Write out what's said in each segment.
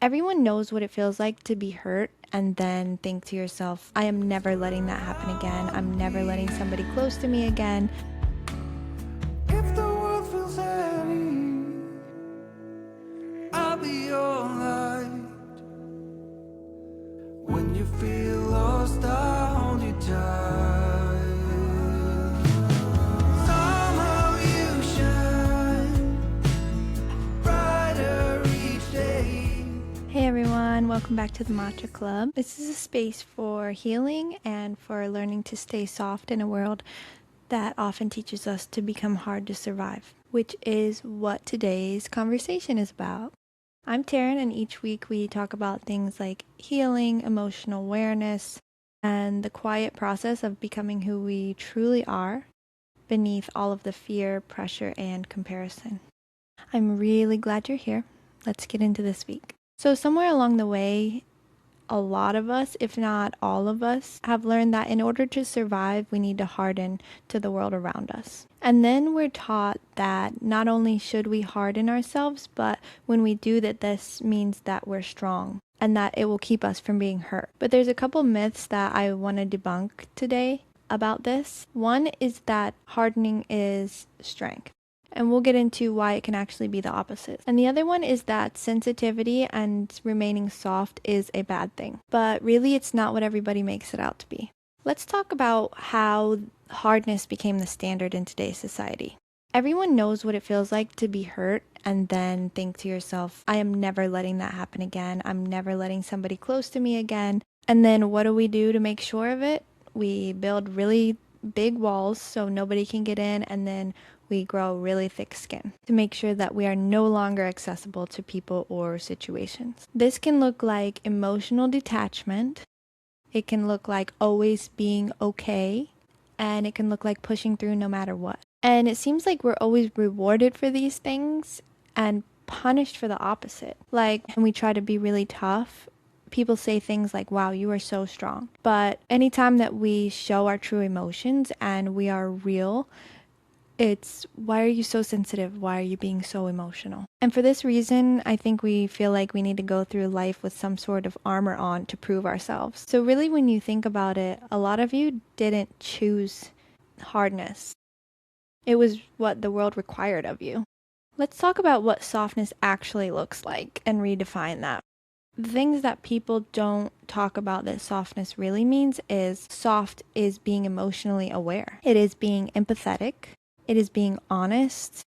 Everyone knows what it feels like to be hurt and then think to yourself, I am never letting that happen again. I'm never letting somebody close to me again. If the world feels heavy, I'll be your light. When you feel lost, I'll hold you tight. Somehow you shine brighter each day. Hey everyone, welcome back to the Matcha Club. This is a space for healing and for learning to stay soft in a world that often teaches us to become hard to survive, which is what today's conversation is about. I'm Taryn, and each week we talk about things like healing, emotional awareness, and the quiet process of becoming who we truly are beneath all of the fear, pressure, and comparison. I'm really glad you're here. Let's get into this week. So somewhere along the way, a lot of us, if not all of us, have learned that in order to survive, we need to harden to the world around us. And then we're taught that not only should we harden ourselves, but when we do that, this means that we're strong and that it will keep us from being hurt. But there's a couple myths that I want to debunk today about this. One is that hardening is strength. And we'll get into why it can actually be the opposite. And the other one is that sensitivity and remaining soft is a bad thing. But really, it's not what everybody makes it out to be. Let's talk about how hardness became the standard in today's society. Everyone knows what it feels like to be hurt and then think to yourself, I am never letting that happen again. I'm never letting somebody close to me again. And then what do we do to make sure of it? We build really big walls so nobody can get in, and then we grow really thick skin to make sure that we are no longer accessible to people or situations. This can look like emotional detachment. It can look like always being okay. And it can look like pushing through no matter what. And it seems like we're always rewarded for these things and punished for the opposite. Like when we try to be really tough, people say things like, wow, you are so strong. But anytime that we show our true emotions and we are real, it's, why are you so sensitive? Why are you being so emotional? And for this reason, I think we feel like we need to go through life with some sort of armor on to prove ourselves. So really, when you think about it, a lot of you didn't choose hardness. It was what the world required of you. Let's talk about what softness actually looks like and redefine that. The things that people don't talk about that softness really means is soft is being emotionally aware. It is being empathetic. It is being honest,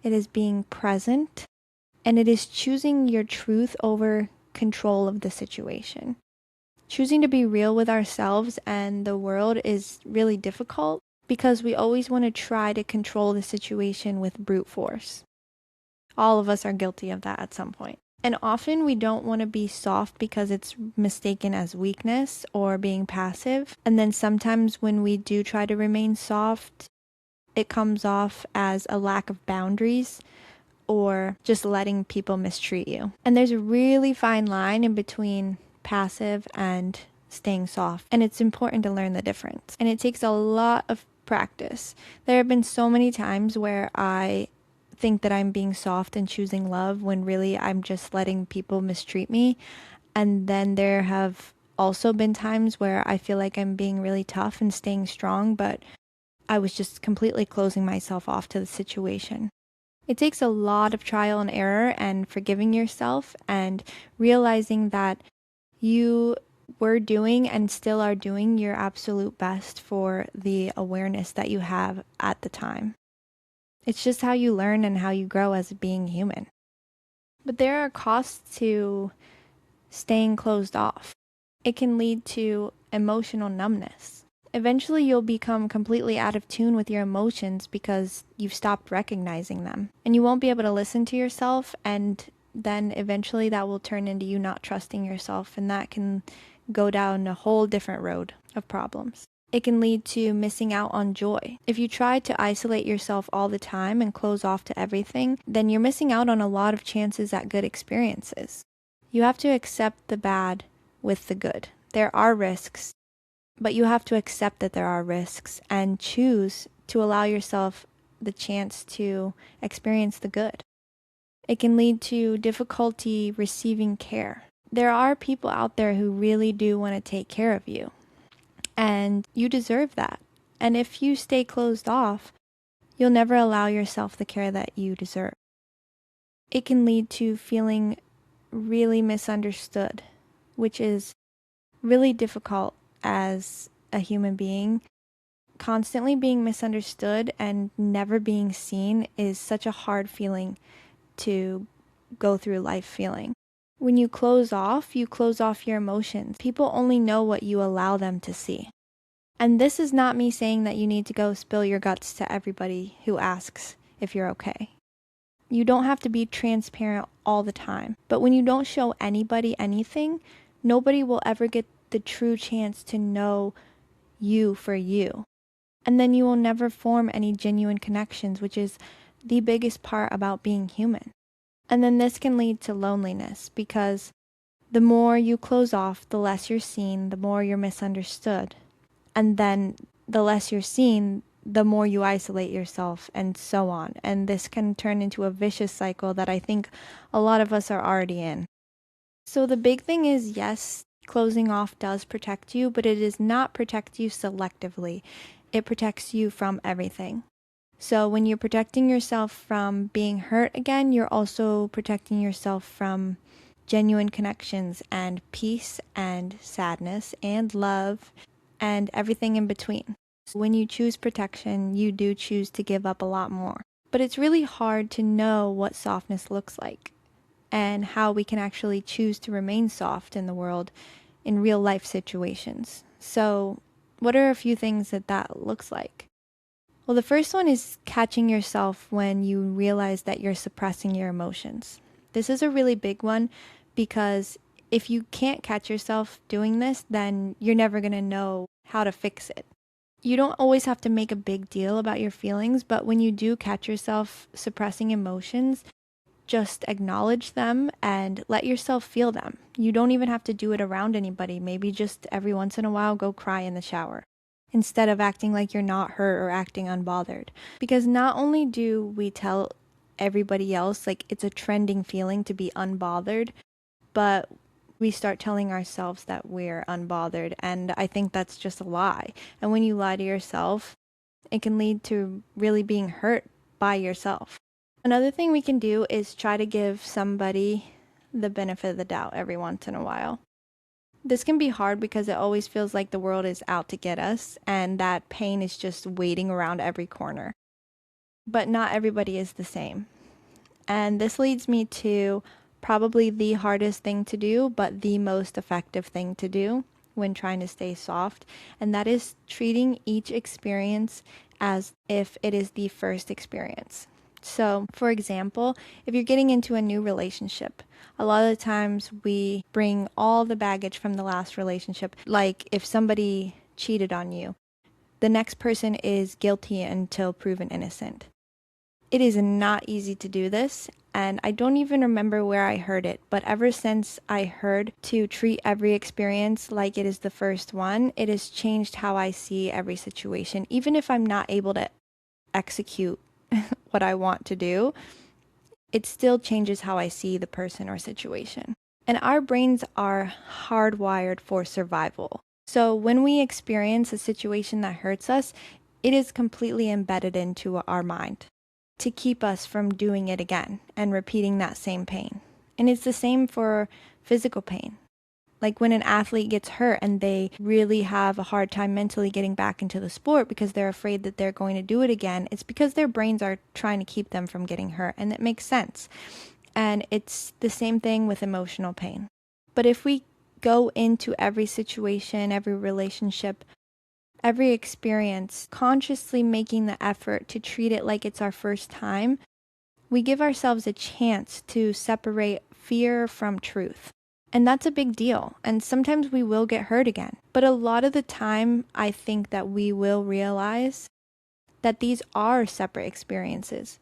it is being present, and it is choosing your truth over control of the situation. Choosing to be real with ourselves and the world is really difficult because we always want to try to control the situation with brute force. All of us are guilty of that at some point. And often we don't want to be soft because it's mistaken as weakness or being passive. And then sometimes when we do try to remain soft, it comes off as a lack of boundaries or just letting people mistreat you. And there's a really fine line in between passive and staying soft. And it's important to learn the difference. And it takes a lot of practice. There have been so many times where I think that I'm being soft and choosing love when really I'm just letting people mistreat me. And then there have also been times where I feel like I'm being really tough and staying strong, but I was just completely closing myself off to the situation. It takes a lot of trial and error and forgiving yourself and realizing that you were doing and still are doing your absolute best for the awareness that you have at the time. It's just how you learn and how you grow as being human. But there are costs to staying closed off. It can lead to emotional numbness. Eventually, you'll become completely out of tune with your emotions because you've stopped recognizing them. And you won't be able to listen to yourself, and then eventually that will turn into you not trusting yourself, and that can go down a whole different road of problems. It can lead to missing out on joy. If you try to isolate yourself all the time and close off to everything, then you're missing out on a lot of chances at good experiences. You have to accept the bad with the good. There are risks, but you have to accept that there are risks and choose to allow yourself the chance to experience the good. It can lead to difficulty receiving care. There are people out there who really do want to take care of you, and you deserve that. And if you stay closed off, you'll never allow yourself the care that you deserve. It can lead to feeling really misunderstood, which is really difficult as a human being. Constantly being misunderstood and never being seen is such a hard feeling to go through life feeling. When you close off your emotions. People only know what you allow them to see. And this is not me saying that you need to go spill your guts to everybody who asks if you're okay. You don't have to be transparent all the time. But when you don't show anybody anything, nobody will ever get the true chance to know you for you. And then you will never form any genuine connections, which is the biggest part about being human. And then this can lead to loneliness, because the more you close off, the less you're seen, the more you're misunderstood. And then the less you're seen, the more you isolate yourself, and so on. And this can turn into a vicious cycle that I think a lot of us are already in. So the big thing is, yes, closing off does protect you, but it does not protect you selectively. It protects you from everything. So when you're protecting yourself from being hurt again, you're also protecting yourself from genuine connections and peace and sadness and love and everything in between. So when you choose protection, you do choose to give up a lot more. But it's really hard to know what softness looks like and how we can actually choose to remain soft in the world in real life situations. So what are a few things that looks like? Well, the first one is catching yourself when you realize that you're suppressing your emotions. This is a really big one, because if you can't catch yourself doing this, then you're never going to know how to fix it. You don't always have to make a big deal about your feelings, but when you do catch yourself suppressing emotions, just acknowledge them and let yourself feel them. You don't even have to do it around anybody. Maybe just every once in a while go cry in the shower, instead of acting like you're not hurt or acting unbothered. Because not only do we tell everybody else like it's a trending feeling to be unbothered, but we start telling ourselves that we're unbothered, and I think that's just a lie. And when you lie to yourself, it can lead to really being hurt by yourself. Another thing we can do is try to give somebody the benefit of the doubt every once in a while. This can be hard because it always feels like the world is out to get us and that pain is just waiting around every corner. But not everybody is the same. And this leads me to probably the hardest thing to do, but the most effective thing to do when trying to stay soft, and that is treating each experience as if it is the first experience. So, for example, if you're getting into a new relationship, a lot of the times we bring all the baggage from the last relationship. Like if somebody cheated on you, the next person is guilty until proven innocent. It is not easy to do this, and I don't even remember where I heard it, but ever since I heard to treat every experience like it is the first one, it has changed how I see every situation. Even if I'm not able to execute what I want to do, it still changes how I see the person or situation. And our brains are hardwired for survival. So when we experience a situation that hurts us, it is completely embedded into our mind to keep us from doing it again and repeating that same pain. And it's the same for physical pain. Like when an athlete gets hurt and they really have a hard time mentally getting back into the sport because they're afraid that they're going to do it again, it's because their brains are trying to keep them from getting hurt, and it makes sense. And it's the same thing with emotional pain. But if we go into every situation, every relationship, every experience, consciously making the effort to treat it like it's our first time, we give ourselves a chance to separate fear from truth. And that's a big deal. And sometimes we will get hurt again. But a lot of the time, I think that we will realize that these are separate experiences.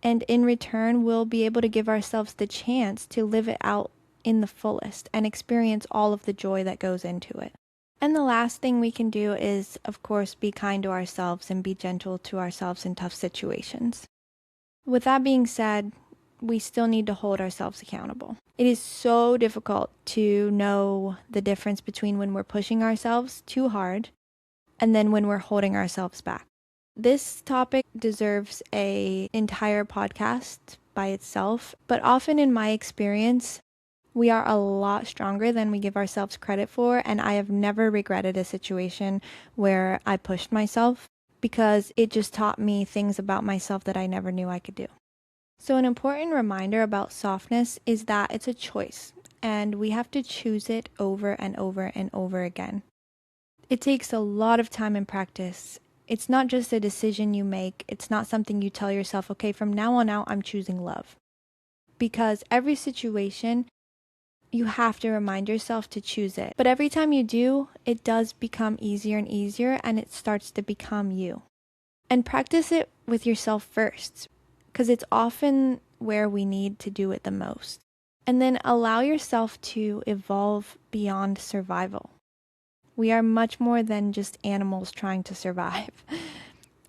And in return, we'll be able to give ourselves the chance to live it out in the fullest and experience all of the joy that goes into it. And the last thing we can do is, of course, be kind to ourselves and be gentle to ourselves in tough situations. With that being said, we still need to hold ourselves accountable. It is so difficult to know the difference between when we're pushing ourselves too hard and then when we're holding ourselves back. This topic deserves an entire podcast by itself, but often in my experience, we are a lot stronger than we give ourselves credit for, and I have never regretted a situation where I pushed myself because it just taught me things about myself that I never knew I could do. So an important reminder about softness is that it's a choice, and we have to choose it over and over and over again. It takes a lot of time and practice. It's not just a decision you make. It's not something you tell yourself, okay, from now on out, I'm choosing love. Because every situation, you have to remind yourself to choose it. But every time you do, it does become easier and easier, and it starts to become you. And practice it with yourself first, because it's often where we need to do it the most. And then allow yourself to evolve beyond survival. We are much more than just animals trying to survive.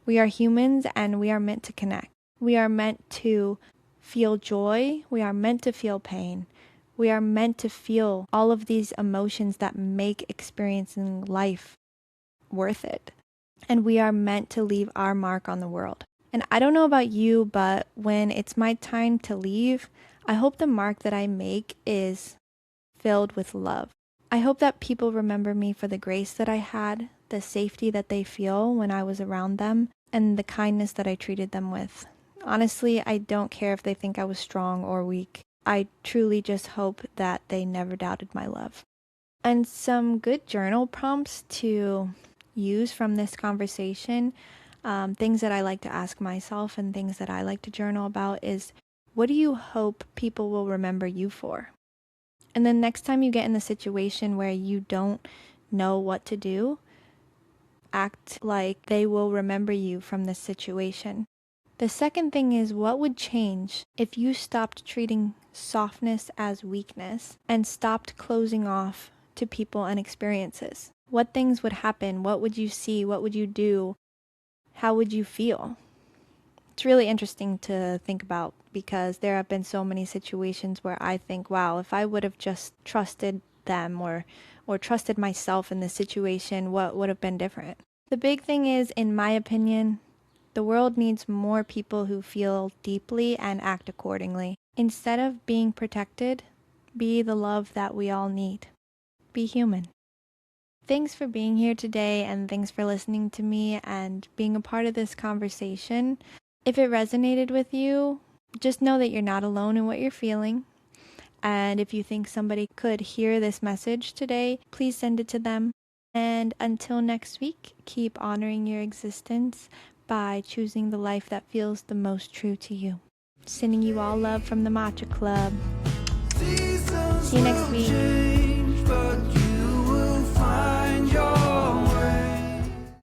We are humans, and we are meant to connect. We are meant to feel joy. We are meant to feel pain. We are meant to feel all of these emotions that make experiencing life worth it. And we are meant to leave our mark on the world. And I don't know about you, but when it's my time to leave, I hope the mark that I make is filled with love. I hope that people remember me for the grace that I had, the safety that they feel when I was around them, and the kindness that I treated them with. Honestly, I don't care if they think I was strong or weak. I truly just hope that they never doubted my love. And some good journal prompts to use from this conversation, things that I like to ask myself and things that I like to journal about is, what do you hope people will remember you for? And then next time you get in the situation where you don't know what to do, act like they will remember you from this situation. The second thing is, what would change if you stopped treating softness as weakness and stopped closing off to people and experiences? What things would happen? What would you see? What would you do? How would you feel? It's really interesting to think about because there have been so many situations where I think, wow, if I would have just trusted them or trusted myself in this situation, what would have been different? The big thing is, in my opinion, the world needs more people who feel deeply and act accordingly. Instead of being protected, be the love that we all need. Be human. Thanks for being here today, and thanks for listening to me and being a part of this conversation. If it resonated with you, just know that you're not alone in what you're feeling. And if you think somebody could hear this message today, please send it to them. And until next week, keep honoring your existence by choosing the life that feels the most true to you. Sending you all love from the Matcha Club. See you next week.